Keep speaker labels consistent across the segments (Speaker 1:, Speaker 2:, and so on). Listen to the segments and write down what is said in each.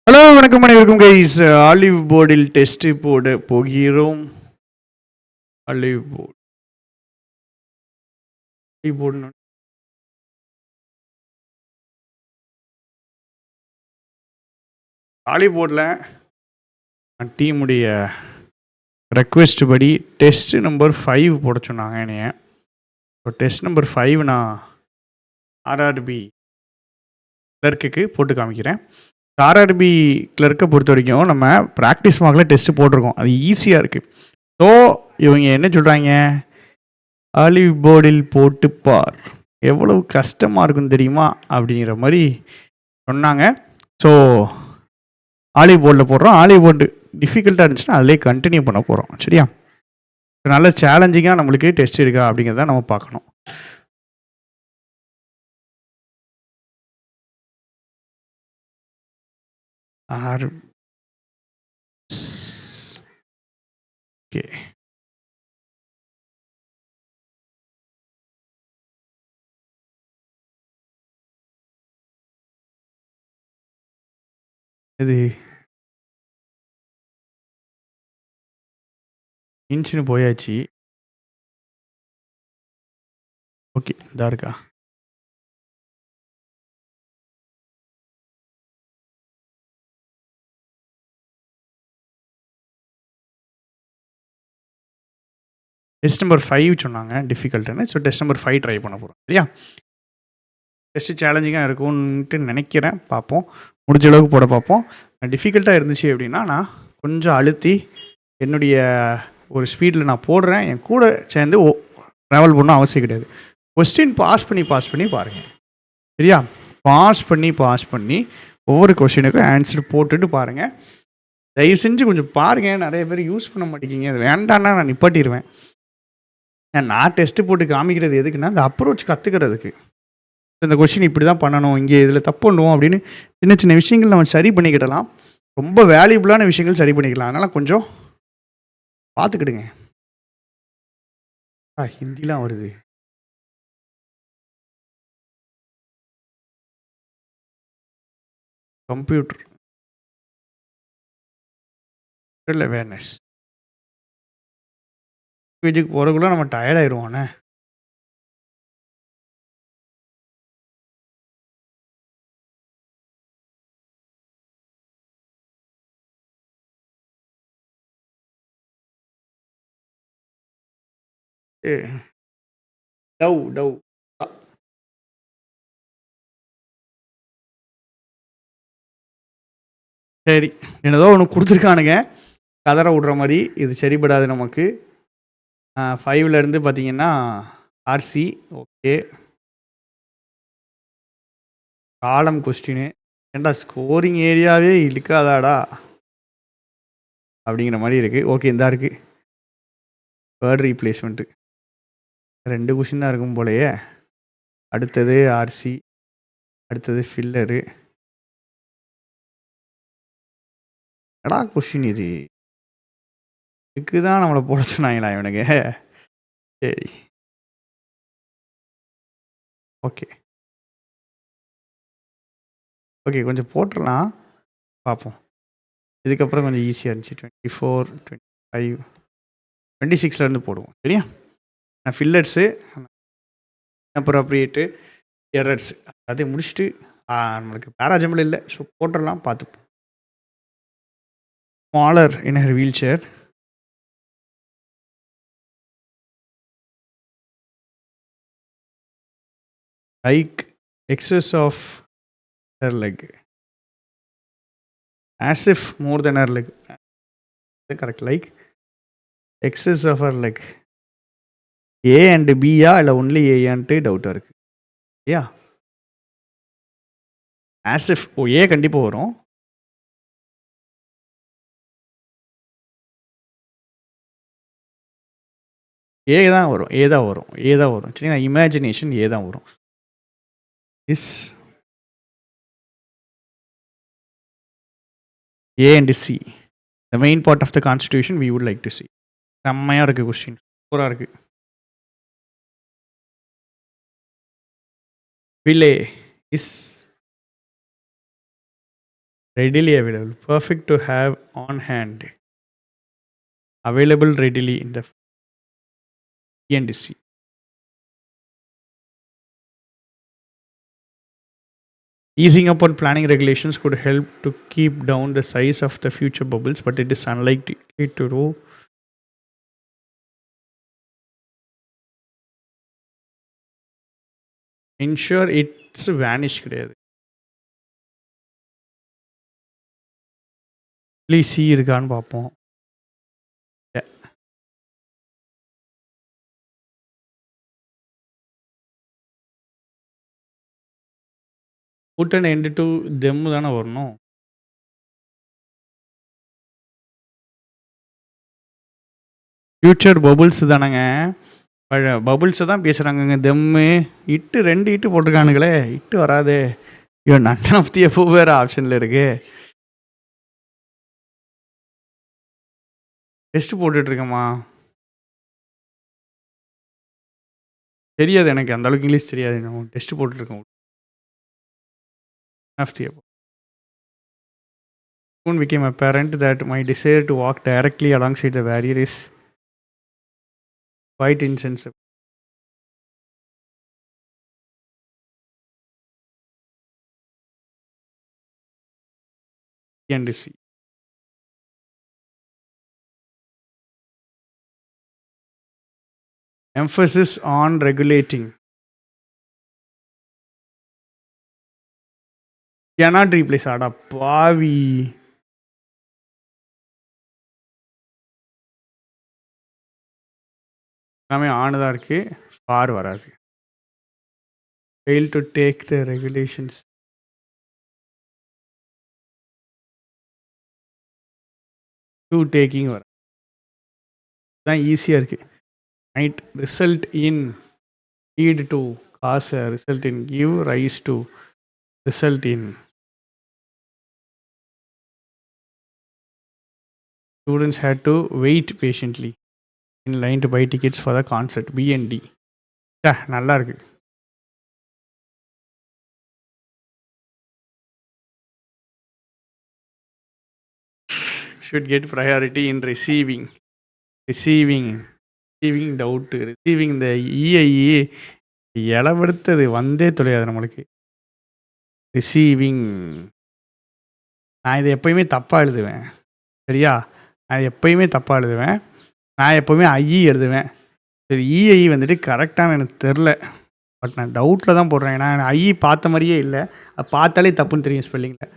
Speaker 1: Hello வணக்கம் அனைவருக்கும் guys. Olive போர்டில் டெஸ்ட் போட போகிறோம். Olive board olive board olive போர்டில் டீமுடைய ரெக்வெஸ்ட் படி டெஸ்ட் நம்பர் 5 போட சொன்னாங்க என்னைய. ஸோ டெஸ்ட் நம்பர் 5 நான் ஆர்ஆர்பி கிளர்க்குக்கு போட்டு காமிக்கிறேன். ஆர்ஆர்பி கிளர்க்கை பொறுத்த வரைக்கும் நம்ம ப்ராக்டிஸ் மார்க்கில் டெஸ்ட் போட்டிருக்கோம். அது ஈஸியாக இருக்குது. ஸோ இவங்க என்ன சொல்கிறாங்க, ஆலிவ் போர்டில் போட்டு பார், எவ்வளவு கஷ்டமாக இருக்குன்னு தெரியுமா அப்படிங்கிற மாதிரி சொன்னாங்க. ஸோ ஆலிவ் போர்டில் போடுறோம். ஆலிவ் போர்டு டிஃபிகல்ட்டாக இருந்துச்சுன்னா அதிலே கண்டினியூ பண்ண போகிறோம். சரியா? நல்ல சேலஞ்சிங்காக நம்மளுக்கு டெஸ்ட் இருக்கா அப்படிங்கிறத நம்ம பார்க்கணும். ஓகே, இது இன்ச்சுன்னு போயாச்சு. ஓகே, இதா இருக்கா? டெஸ்ட் நம்பர் 5 சொன்னாங்க டிஃபிகல்ட்டுன்னு. ஸோ டெஸ்ட் நம்பர் 5 ட்ரை பண்ண போகிறோம். சரியா? டெஸ்ட்டு சேலஞ்சிங்காக இருக்கும்ன்ட்டு நினைக்கிறேன். பார்ப்போம், முடிஞ்ச அளவுக்கு போட பார்ப்போம். டிஃபிகல்ட்டாக இருந்துச்சு அப்படின்னா நான் கொஞ்சம் அழுத்தி என்னுடைய ஒரு ஸ்பீடில் நான் போடுறேன். என் கூட சேர்ந்து ட்ராவல் பண்ணணும் அவசியம் கிடையாது. கொஸ்டின் பாஸ் பண்ணி பாருங்கள். சரியா? பாஸ் பண்ணி ஒவ்வொரு கொஸ்டினுக்கும் ஆன்சர் போட்டுட்டு பாருங்கள். தயவு செஞ்சு கொஞ்சம் பாருங்கள். நிறைய பேர் யூஸ் பண்ண மாட்டேங்கிங்க. அது வேண்டான்னா நான் நிப்பாட்டிடுவேன். நான் டெஸ்ட்டு போட்டு காமிக்கிறது எதுக்குன்னா, அந்த அப்ரோச் கற்றுக்கிறதுக்கு. இந்த கொஸ்டின் இப்படி தான் பண்ணணும், இங்கே இதில் தப்பு பண்ணுவோம் அப்படின்னு சின்ன சின்ன விஷயங்கள் நம்ம சரி பண்ணிக்கிடலாம். ரொம்ப வேல்யூபிளான விஷயங்கள் சரி பண்ணிக்கலாம். அதனால் கொஞ்சம் பார்த்துக்கிடுங்க. ஹிந்திலாம் வருது. கம்ப்யூட்டர் அவேர்னஸ் பேஜுக்கு போகிறதுக்குள்ள நம்ம டயர்ட் ஆயிடுவோண்ணே. டவ் டவ் சரி, என்னதோ ஒன்று கொடுத்துருக்கானுங்க கதற விட்ற மாதிரி. இது சரிபடாது நமக்கு. 5லேருந்து பார்த்தீங்கன்னா ஆர்சி. ஓகே, காலம் கொஸ்டின். ஏன்டா ஸ்கோரிங் ஏரியாவே இழுக்காதாடா அப்படிங்கிற மாதிரி இருக்குது. ஓகே, இந்தா இருக்குது வேர்ட் ரீப்ளேஸ்மெண்ட்டு. 2 கொஸ்டின் தான் இருக்கும் போலயே. அடுத்தது ஆர்சி, அடுத்தது ஃபில்லரு. எடா கொஸ்டின் இது? இதுக்கு தான் நம்மளை போட சொன்னாங்களா இவனுங்க? சரி, ஓகே ஓகே, கொஞ்சம் போட்டுடலாம், பார்ப்போம். இதுக்கப்புறம் கொஞ்சம் ஈஸியாக இருந்துச்சு. 24, 25, 26லேருந்து போடுவோம். சரியா? நான் ஃபில்லர்ஸு, அப்ரோப்ரியேட்டு, எரர்ஸ் அதை முடிச்சுட்டு நம்மளுக்கு பேராஜம்பிள் இல்லை. ஸோ போட்டுடலாம், பார்த்துப்போம். Smaller in her wheelchair. Like access of her leg as if more than her leg. Correct. Like excess of her leg. A and B இல்லை ஒன்லி ஏன்ட்டு டவுட்டாக இருக்குது. யா as if ஏ கண்டிப்பாக வரும். ஏ தான் வரும். சரிங்களா? இமேஜினேஷன் ஏ தான் வரும். Is A and C the main part of the constitution we would like to see. செம்மையாக இருக்குது கொஸ்டின், சூப்பராக இருக்குது. Wiley is readily available. Perfect to have on hand. Available readily in the ENDC. Easing up on planning regulations could help to keep down the size of the future bubbles, but it is unlikely to do. Ensure it's vanish கிடையாது. Please see இருக்கான்னு பார்ப்போம். Put an end to them தானே வரணும். Future bubbles தானேங்க. பபுள்ஸை தான் பேசுகிறாங்கங்க. தெம்மு இட்டு 2 இட்டு போட்டிருக்கானுங்களே. இட்டு வராது. ஐயோ, நன் ஆஃப் தி எஃபோ வேறு ஆப்ஷனில் இருக்கு. டெஸ்ட் போட்டுட்ருக்கேம்மா. தெரியாது எனக்கு, அந்த அளவுக்கு இங்கிலீஷ் தெரியாது. நான் டெஸ்ட் போட்டுட்ருக்கேன். ஆஃப் தி எஃபோ. Soon became apparent that my desire to walk directly alongside the barrier is quite insensible. And see. Emphasis on regulating. Cannot replace ada பாவி. எல்லாமே ஆன் தான் இருக்கு. ஃபார் வராது. Fail to take the regulations. To taking வர தான் ஈஸியாக இருக்குது. Might result in, lead to, cause a result in, give rise to, result in. Students had to wait patiently in line to buy tickets for the concert. B and D. நல்லா இருக்கு. Should get priority in receiving doubt. Receiving இந்த EIE இளவெடுத்தது வந்தே தொலையாது நம்மளுக்கு. Receiving. நான் இதை எப்பயுமே தப்பாக எழுதுவேன். சரியா? நான் எப்பயுமே தப்பாக எழுதுவேன். நான் எப்போவுமே ஐஇ எழுதுவேன். சரி, இஐ வந்துட்டு கரெக்டான எனக்கு தெரில. பட் நான் டவுட்டில் தான் போடுறேன். ஏன்னா ஐஇ பார்த்த மாதிரியே இல்லை. அது பார்த்தாலே தப்புன்னு தெரியும் ஸ்பெல்லிங்கில்.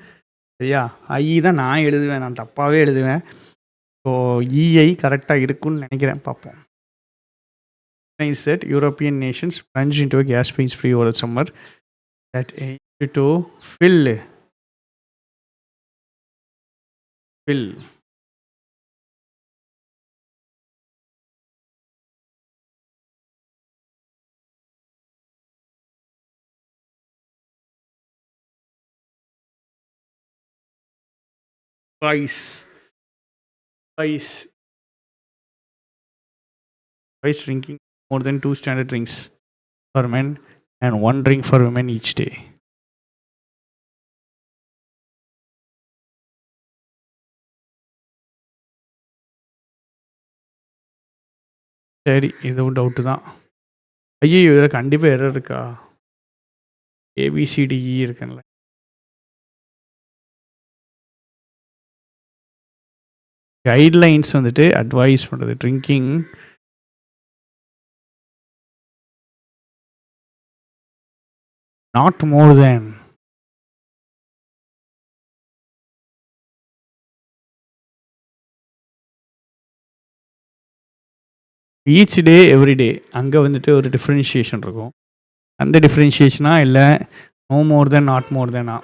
Speaker 1: சரியா? ஐஇ தான் நான் எழுதுவேன். நான் தப்பாகவே எழுதுவேன். ஸோ இஐ கரெக்டாக இருக்குன்னு நினைக்கிறேன். பார்ப்போம். Is that European nations plunged into a gas price spree over the summer that aimed to fill price drinking more than 2 standard drinks for men and 1 drink for women each day. சரி, இதுவும் doubt தான். ஐயோ, இதில் கண்டிப்பாக error இருக்கா? ABCDE இருக்குங்களே. Guidelines வந்துட்டு advice பண்ணுறது drinking not more than each day every day. அங்கே வந்துட்டு ஒரு டிஃப்ரென்ஷியேஷன் இருக்கும். அந்த டிஃப்ரென்ஷியேஷனா இல்லை no more then not more தெனா?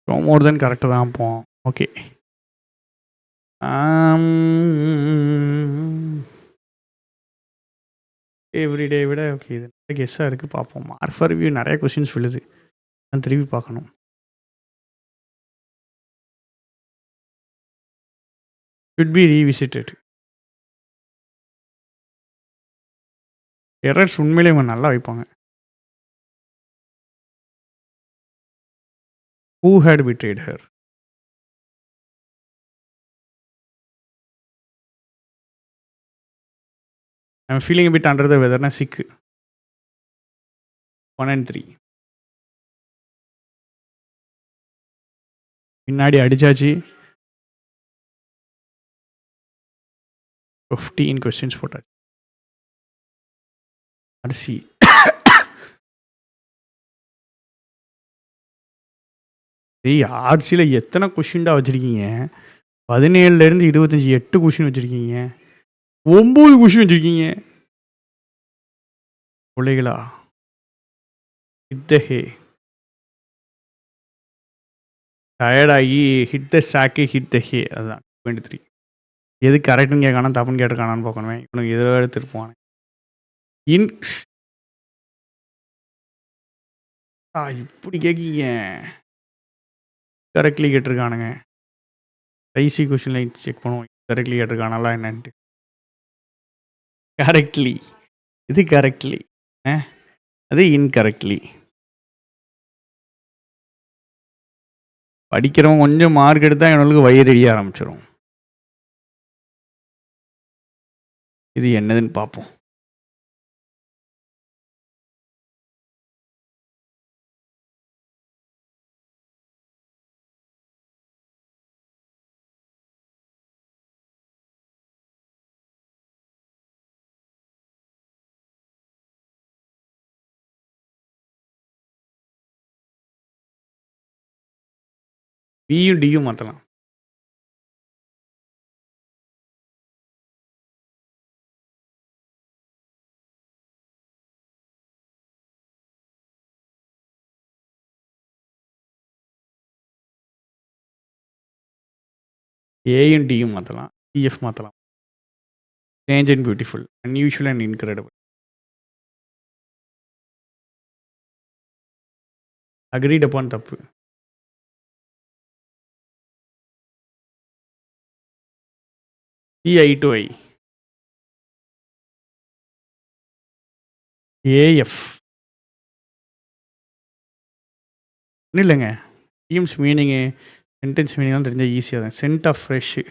Speaker 1: நோ மோர் தென் கரெக்டாக தான் போவோம். ஓகே. எவ்ரிடே விட ஓகே, இது நல்ல கெஸ்ஸாக இருக்குது. பார்ப்போம். மார்க் ஃபார் ரிவ்யூ நிறைய கொஷின்ஸ் விழுது. நான் திரும்பி பார்க்கணும். should be revisited. எரர்ஸ் உண்மையிலே இவங்க நல்லா வைப்பாங்க. Who had betrayed her? I'm feeling a bit under the weather. Na sick. 1 and 3. பின்னாடி அடிச்சாச்சு. 15 கொஸ்டின்ஸ் போட்டாச்சு. அரிசி. ஏய் ஆர்சியில் எத்தனை கொஷின்டா வச்சுருக்கீங்க? 17லேருந்து 25 8 கொஷின் வச்சுருக்கீங்க. 9 கொஷின் வச்சுருக்கீங்க. பிள்ளைகளா ஹிட் த ஹே, டயர்டாகி ஹிட் த சாக்கு ஹிட் த ஹே. அதுதான் 23. எது கரெக்டுன்னு கேட்கானா தப்புன்னு கேட்டிருக்கானான்னு பார்க்கணுமே. இவனுக்கு எதிரோ எடுத்துருப்பான். இன் இப்படி கேட்கீங்க. கரெக்ட்லி கேட்டிருக்கானுங்க. ஐசி கொஷினில் செக் பண்ணுவோம் கரெக்ட்லி கேட்டிருக்கானலாம் என்னன்ட்டு. கரெக்ட்லி இது கரெக்ட்லி, அது இன்கரெக்ட்லி. படிக்கிறவங்க கொஞ்சம் மார்க் எடுத்தால் எங்களுக்கு வயிறு எரிய ஆரம்பிச்சிடும். இது என்னதுன்னு பார்ப்போம். பியும் டியும் மாற்றலாம். ஏயும் டியும் மாற்றலாம். சிஎஃப் மாற்றலாம். Strange and beautiful, unusual and incredible. Agreed upon தப்பு. CI to I. ஏஎஃப் ஒன்றும் இல்லைங்க. டீம்ஸ் மீனிங்கு சென்டென்ஸ் மீனிங்லாம் தெரிஞ்சால் ஈஸியாக தான். Scent of fresh,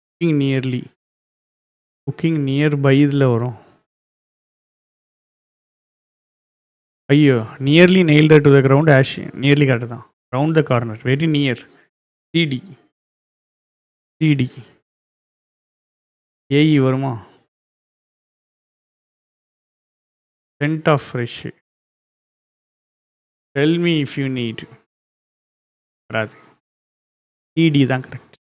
Speaker 1: cooking nearly, cooking near by இதில் வரும். ஐயோ nearly nailed to the ground ash. Nearly correct தான். Round the corner, very near. CD CD. AE வருமா? Scent of fresh. Tell me if you need. வராது. CD தான் correct.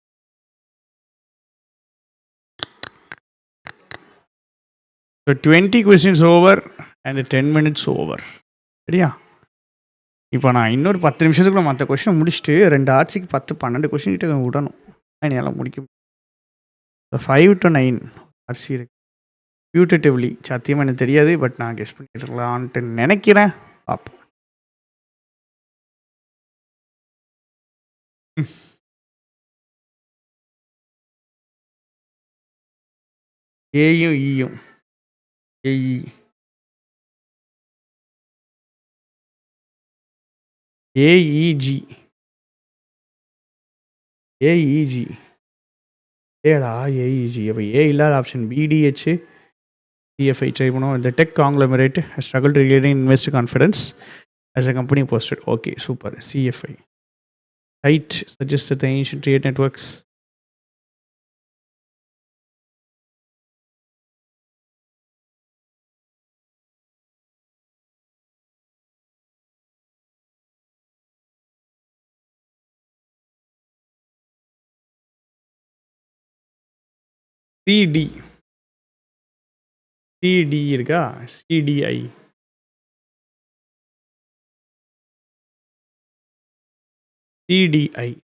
Speaker 1: So 20 questions over and 10 minutes over. சரியா? இப்போ நான் இன்னொரு 10 நிமிஷத்துக்குள்ள மற்ற கொஸ்டினை முடிச்சுட்டு 2 ஆர்சிக்கு 10-12 கொஸ்டின் கிட்ட விடணும். என்னால் முடிக்கும். 5 to 9 ஆர்சி இருக்கு. பியூட்டேட்டிவ்லி சத்தியமாக எனக்கு தெரியாது, பட் நான் கெஸ் பண்ணிடலான்ட்டு நினைக்கிறேன். பார்ப்போம். ஏயும் ஈயும். ஏஇ ஏஇஜி. ஏஇஜி ஏடா ஏஇஜி. அப்போ ஏ இல்லாத ஆப்ஷன் பிடிஹெச் சிஎஃப்ஐ ட்ரை பண்ணுவோம். இந்த tech conglomerate struggle to gain invest confidence as a company posted. Okay, super. CFI site suggested the ancient trade networks. CD இருக்கா? CDI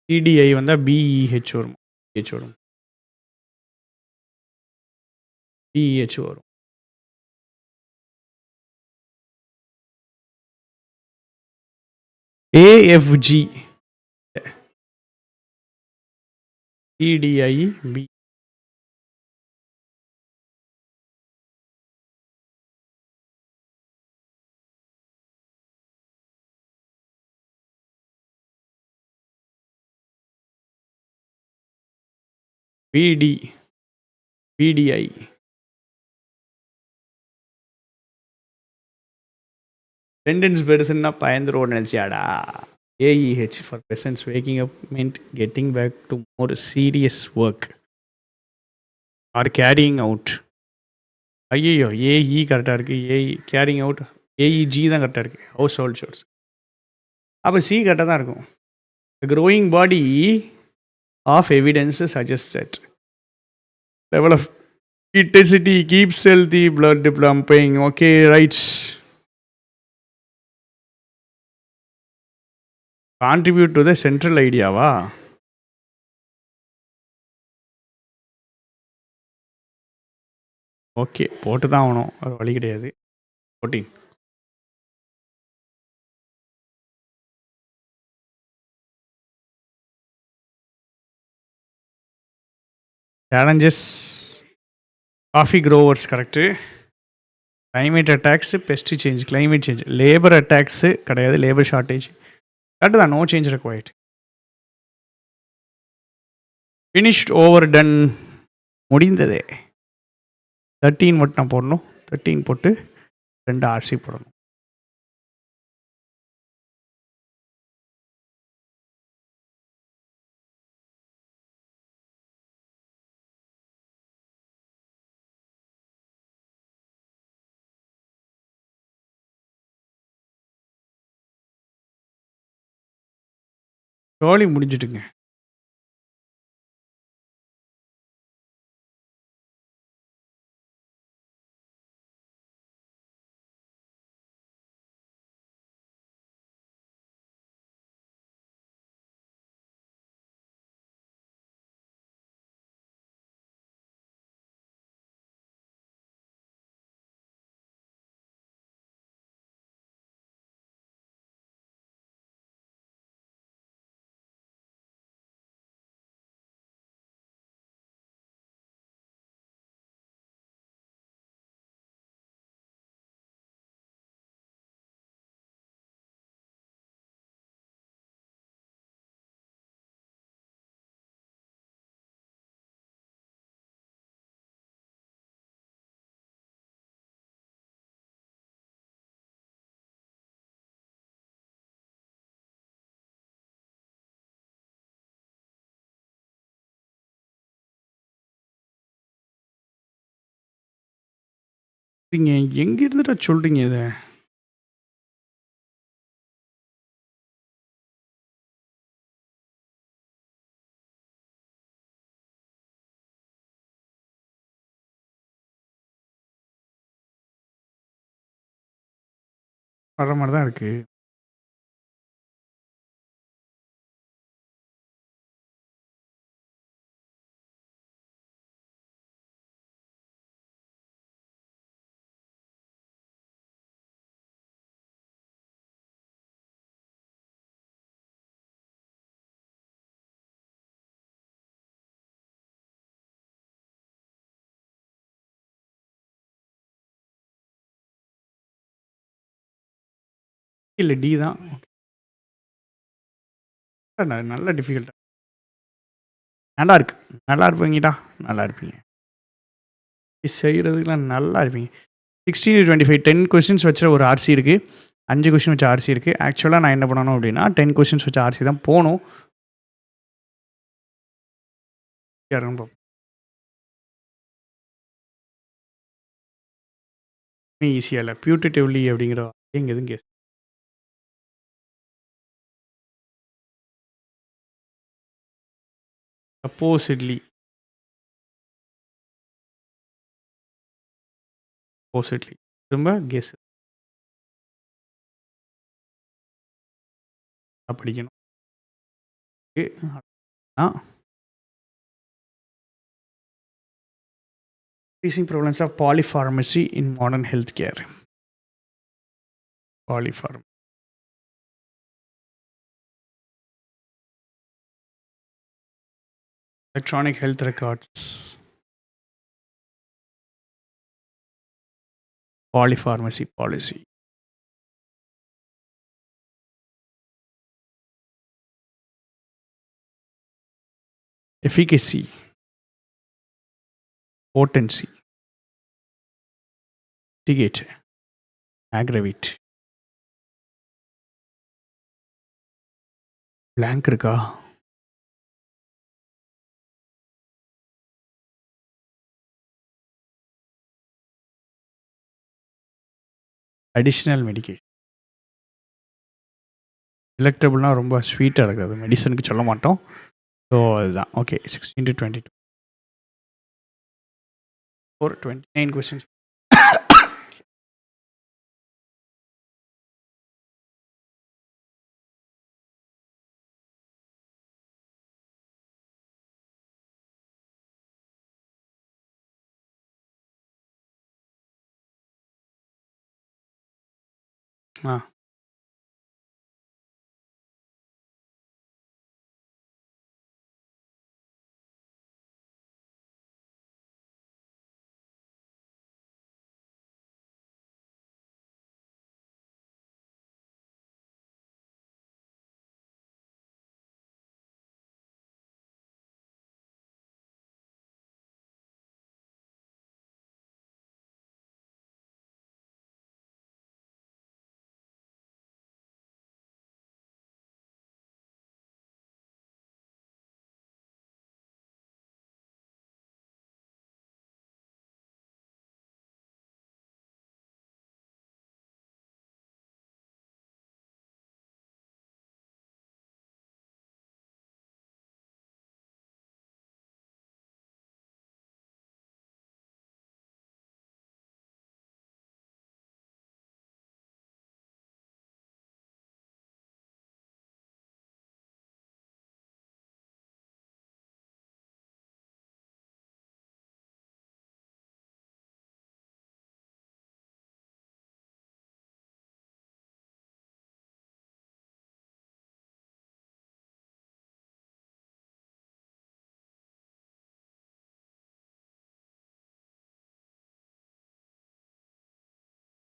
Speaker 1: CDI வந்தால் BEH வரும். BEH வரும். AFG CDI B. BD BDI sentence பெருசுன்னா பயந்துருவோன்னு நினச்சியாடா. AEH for persons waking up meant getting back to more serious work or carrying out. ஐயோ AE கரெக்டாக இருக்குது. AE carrying out. ஏஇஜி தான் கரெக்டாக இருக்குது. House hold chores. அப்போ சி கரெக்டாக தான் இருக்கும். Growing body of evidence suggest that level of intensity keeps healthy blood pumping. Okay, right. Contribute to the central idea வா? ஓகே, போட்டு தான் ஆகணும், அது வழி கிடையாது. 14 challenges coffee growers correct. climate attacks, pest change, climate change, labor attacks கிடையாது, labor shortage correct தான். no change required. finished, overdone முடிந்ததே. 13 மட்டும் நான் போடணும். 13 போட்டு 2 ஆர்சி போடணும். ஜோலி முடிஞ்சிட்டுங்க. நீங்கள் எங்கே இருந்துட்டா சொல்கிறீங்க இதை? வர மாதிரி தான் இருக்குது. இல்லை டி தான். நல்ல டிஃபிகல்ட்டாக நல்லா இருக்கு. நல்லா இருப்பீங்கடா, நல்லா இருப்பீங்க. செய்கிறதுக்குலாம் நல்லா இருப்பீங்க. 16-25 10 கொஸ்டின்ஸ் வச்ச ஒரு ஆர்சி இருக்குது. 5 கொஸ்டின் வச்ச ஆர்சி இருக்குது. ஆக்சுவலாக நான் என்ன பண்ணணும் அப்படின்னா 10 கொஸ்டின்ஸ் வச்ச ஆர்சி தான் போகணும். ஈஸியாக இல்லை. பியூட்டிட்டிவ்லி அப்படிங்கிற எங்கே எதுவும் கேஸ் சப்போசிட்லி திரும்ப கெஸ் படிக்கணும். Increasing prevalence of polypharmacy in modern healthcare. Polypharmacy. Electronic health records. Polypharmacy policy. Efficacy. Potency, mitigate, aggravate. Blank இருக்கா? Additional medication. எலக்டபிள்னா ரொம்ப ஸ்வீட்டாக இருக்காது, மெடிசனுக்கு சொல்ல மாட்டோம். ஸோ அதுதான். Okay, 16 to 22 for 29 questions. ஆ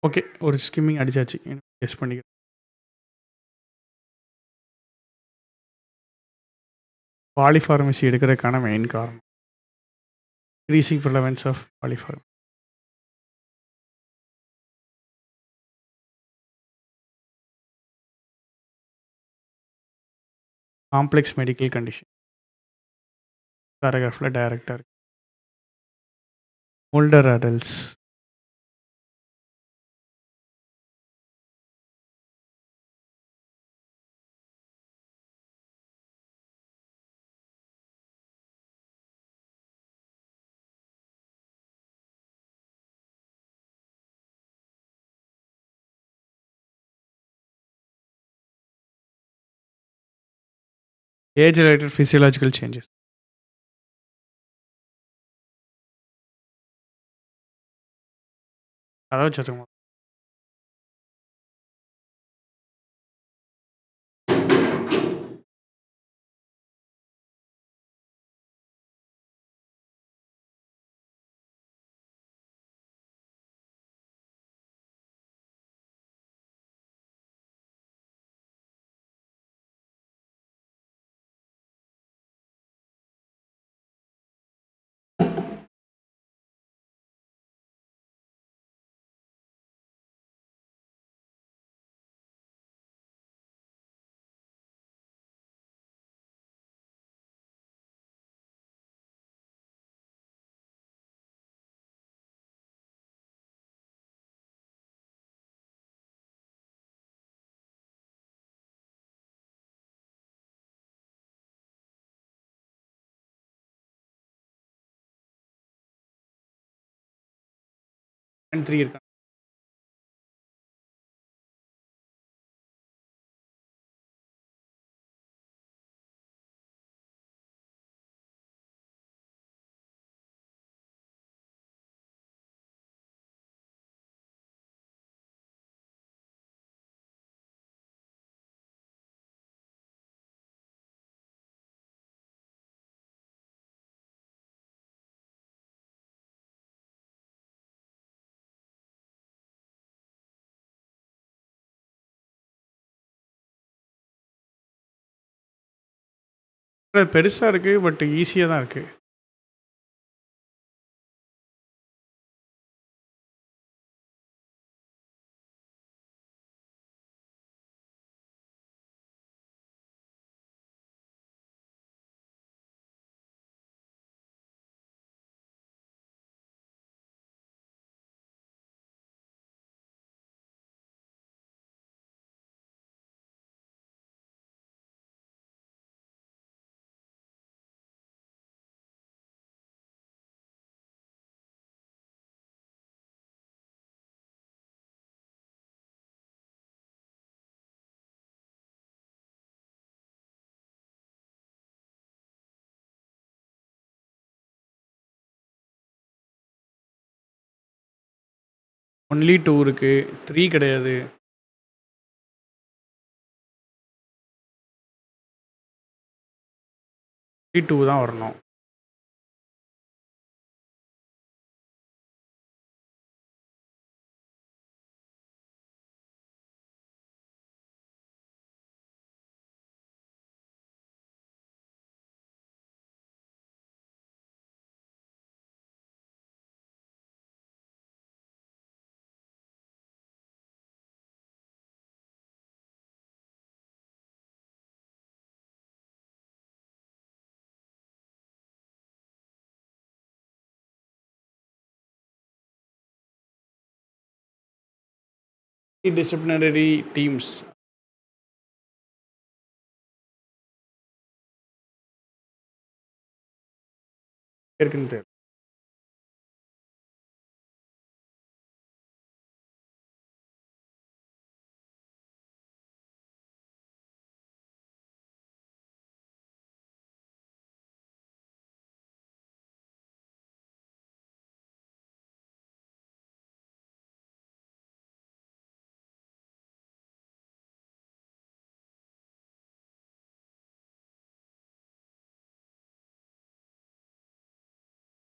Speaker 1: ஓகே, ஒரு ஸ்கிம்மிங் அடிச்சாச்சு. கெஸ் பண்ணிக்கிறேன். பாலிஃபார்மசி எடுக்கிறதுக்கான மெயின் காரணம் increasing prevalence of polypharm. Complex medical condition பேராகிராஃபில் டைரக்டாக இருக்கு. Older adults. Age related physiological changes. அதை வச்சுருக்கோம். அண்ட் 3 இருக்கா? பெருசாக இருக்குது, பட் ஈஸியாக தான் இருக்குது. ஒன்லி 2 இருக்கு. 3 கிடையாது. 2 தான் வரணும். டிசிப்ளினரி டீம்ஸ் இருக்குன்னு தெரியல.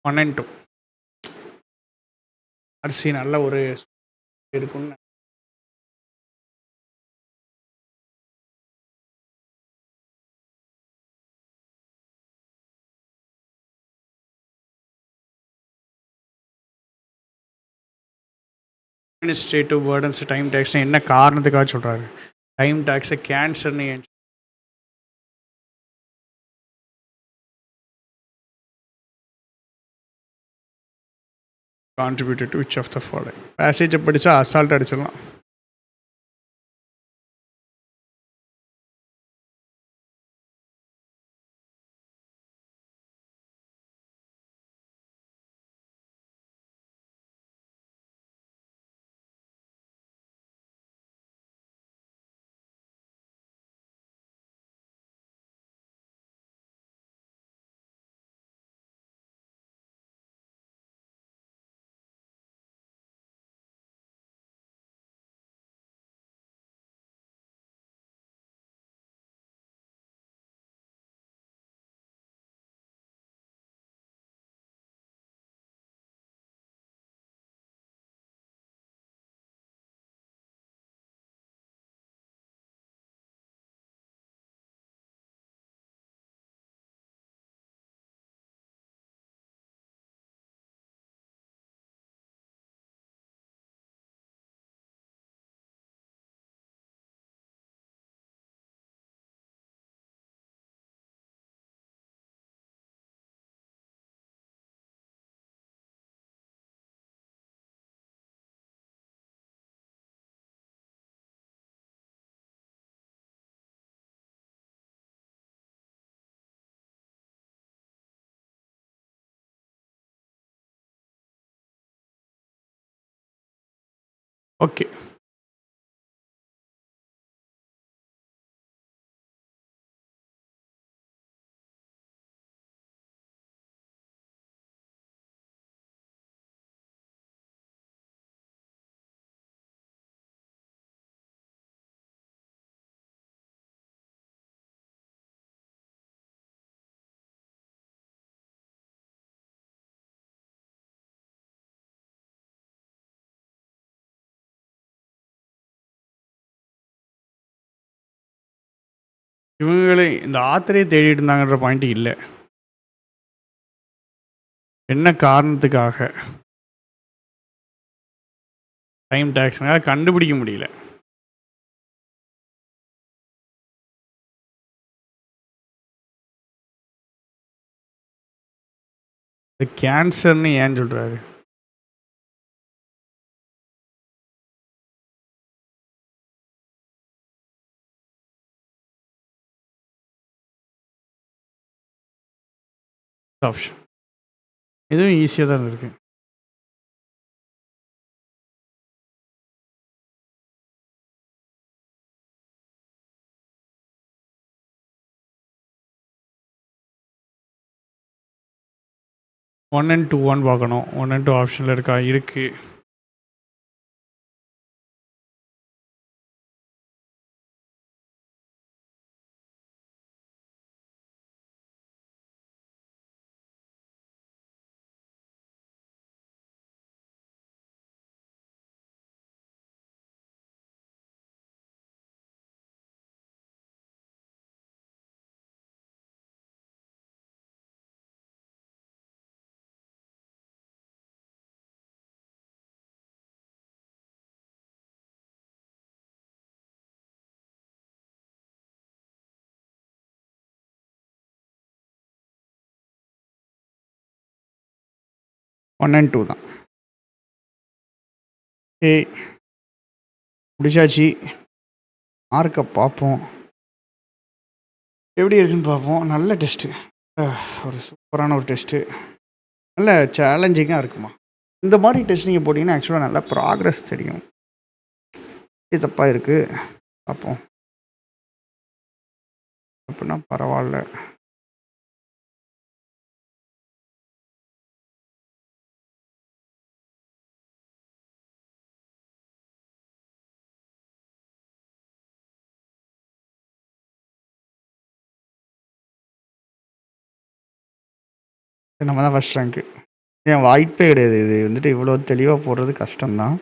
Speaker 1: ஒன் அண்ட் டூ அரிசி நல்ல ஒரு இருக்குன்னு அட்மினிஸ்ட்ரேட்டிவ் பேர்டன்ஸ் டைம் டேக்ஸ்னு என்ன காரணத்துக்காக சொல்கிறாரு? டைம் டேக்ஸை கேன்சர்னு ஏன் contributed to which of the following? பேசேஜை படித்தா அசால்ட் அடிச்சிடலாம். ஓகே, இவங்களே இந்த ஆத்தரே தேடிட்டு இருந்தாங்கன்ற பாயிண்ட் இல்லை. என்ன காரணத்துக்காக டைம் டேக்ஸ்னால கண்டுபிடிக்க முடியல. இது கேன்சர்னு ஏன் சொல்கிறாரு? ஆப்ஷன் இதுவும் ஈஸியாக தான் இருக்கு. ஒன் அண்ட் டூ ஒன் பார்க்கணும். ஒன் அண்ட் டூ ஆப்ஷனில் இருக்கா? இருக்குது. 1 and 2 தான். ஏய் முடிச்சாச்சு. மார்க்கை பார்ப்போம். எப்படி இருக்குன்னு பார்ப்போம். நல்ல டெஸ்ட்டு. ஒரு சூப்பரான ஒரு டெஸ்ட்டு. நல்ல சேலஞ்சிங்காக இருக்குமா. இந்த மாதிரி டெஸ்ட் நீங்கள் போட்டிங்கன்னா ஆக்சுவலாக நல்லா ப்ராக்ரஸ் தெரியும். இது தப்பாக இருக்குது. பார்ப்போம். அப்படின்னா பரவாயில்ல. நம்ம தான் ஃபஸ்ட் ரேங்க்கு. ஏன் வாய்ப்பே கிடையாது. இது வந்துட்டு இவ்வளோ தெளிவாக போடுறது கஷ்டம்தான்.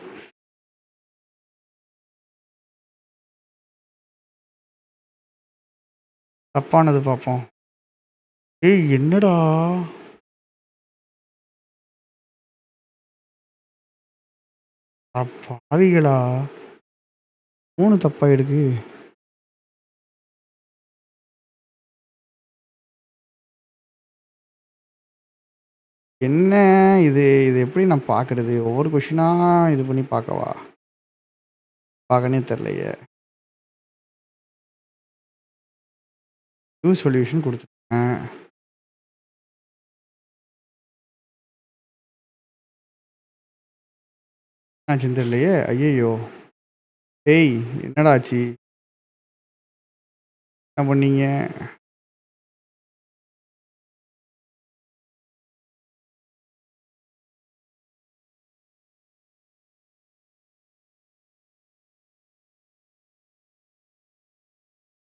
Speaker 1: தப்பானது பார்ப்போம். ஏய் என்னடா பாவிகளா 3 தப்பாயிருக்கு. என்ன இது இது எப்படி நான் பார்க்குறது? ஒவ்வொரு கொஷினாக இது பண்ணி பார்க்கவா? பார்க்கனே தெரிலையே. நியூ சொல்யூஷன் கொடுத்துருக்கேன். ஆச்சுன்னு தெரியலையே. ஐயையோ ஏய் என்னடா ஆச்சு? என்ன பண்ணீங்க?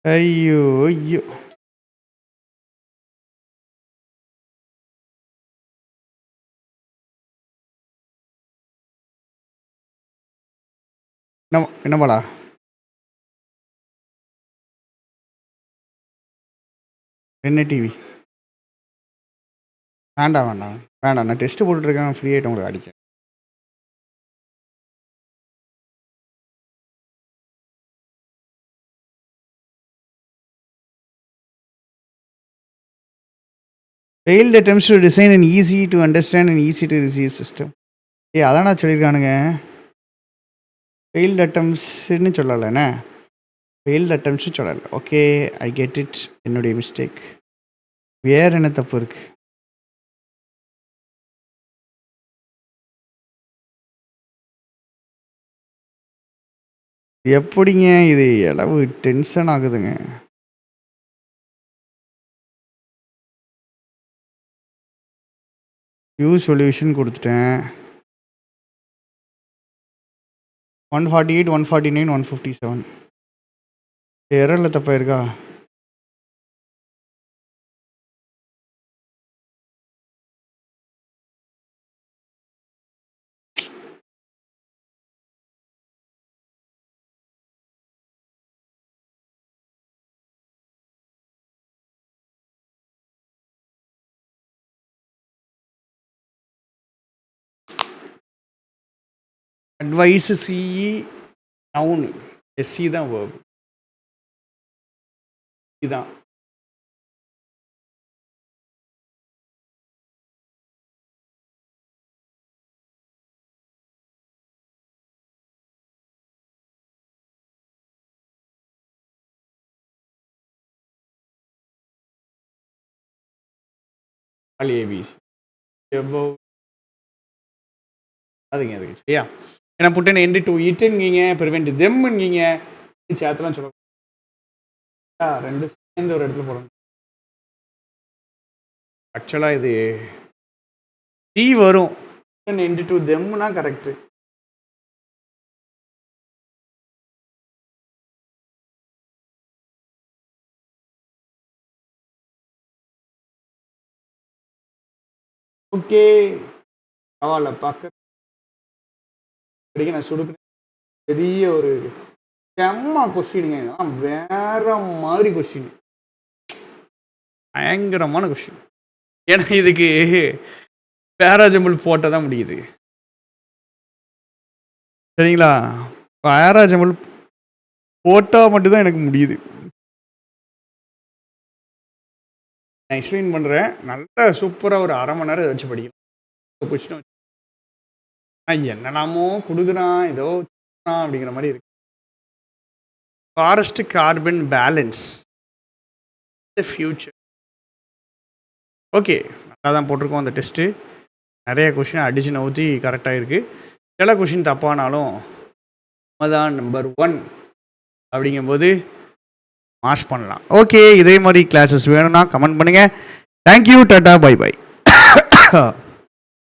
Speaker 1: ஐயோ ஐயோ என்னமாடா? என்ன டிவி? வேண்டாம் வேண்டாம் வேண்டாம். நான் டெஸ்ட்டு போட்டுட்ருக்கேன். ஃப்ரீ ஆகிட்டு உங்களுக்கு அடிக்கிறேன். failed attempts to design an easy to understand and easy to receive system. அதான் நான் சொல்லியிருக்கானுங்க. ஃபெயில்டு அட்டம்ஸ்ன்னு சொல்லலைண்ணே. ஃபெயில்டு அட்டம்ஸ்ன்னு சொல்லலை. Okay I get it. என்னுடைய மிஸ்டேக். வேறு என்ன தப்பு இருக்குது? எப்படிங்க இது அளவு டென்ஷன் ஆகுதுங்க. நியூ சொல்யூஷன் கொடுத்துட்டேன். 148 149 157 எரரில் தப்பாக இருக்கா? Advice CE noun. எஸ்சி தான் வேர்பு. இதுதான் ஏபிசி அதுங்க அதுக்கு சரியா. ஏன்னா புட்டன் எண்டு டு இட்டுங்கீங்க, ப்ரிவெண்ட் தெம்முங்கீங்க, சேத்தெல்லாம் சொல்ல ரெண்டு சேர்ந்து ஒரு இடத்துல போடணும். ஆக்சுவலாக இது டி வரும். எண்டு டு தெம்னா கரெக்டு. ஓகே பரவாயில்ல. பார்க்க நான் சுடுக்கு பெரிய ஒரு செம்ம கொஸ்டினுங்க. வேற மாதிரி கொஸ்டின், பயங்கரமான கொஸ்டின். ஏன்னா இதுக்கு பேராஜம்பிள் போட்டால் தான் முடியுது சரிங்களா. பேராஜம்பிள் போட்டால் மட்டும்தான் எனக்கு முடியுது. நான் எக்ஸ்பிளைன் பண்ணுறேன். நல்லா சூப்பராக ஒரு 1/2 மணி நேரம் வச்சு படிக்கணும் கொஸ்டின். என்னெல்லாமோ குடுக்குறான், ஏதோ அப்படிங்கிற மாதிரி இருக்கு. Forest carbon balance the future. Okay, நல்லா தான் போட்டிருக்கோம் அந்த டெஸ்ட்டு. நிறைய கொஷின் அடிச்சு நவுத்தி கரெக்டாக இருக்குது. சில கொஷின் தப்பானாலும் தான் நம்பர் 1 அப்படிங்கும்போது மாஸ் பண்ணலாம். ஓகே, இதே மாதிரி கிளாஸஸ் வேணும்னா கமெண்ட் பண்ணுங்கள். Thank you, tata, bye by.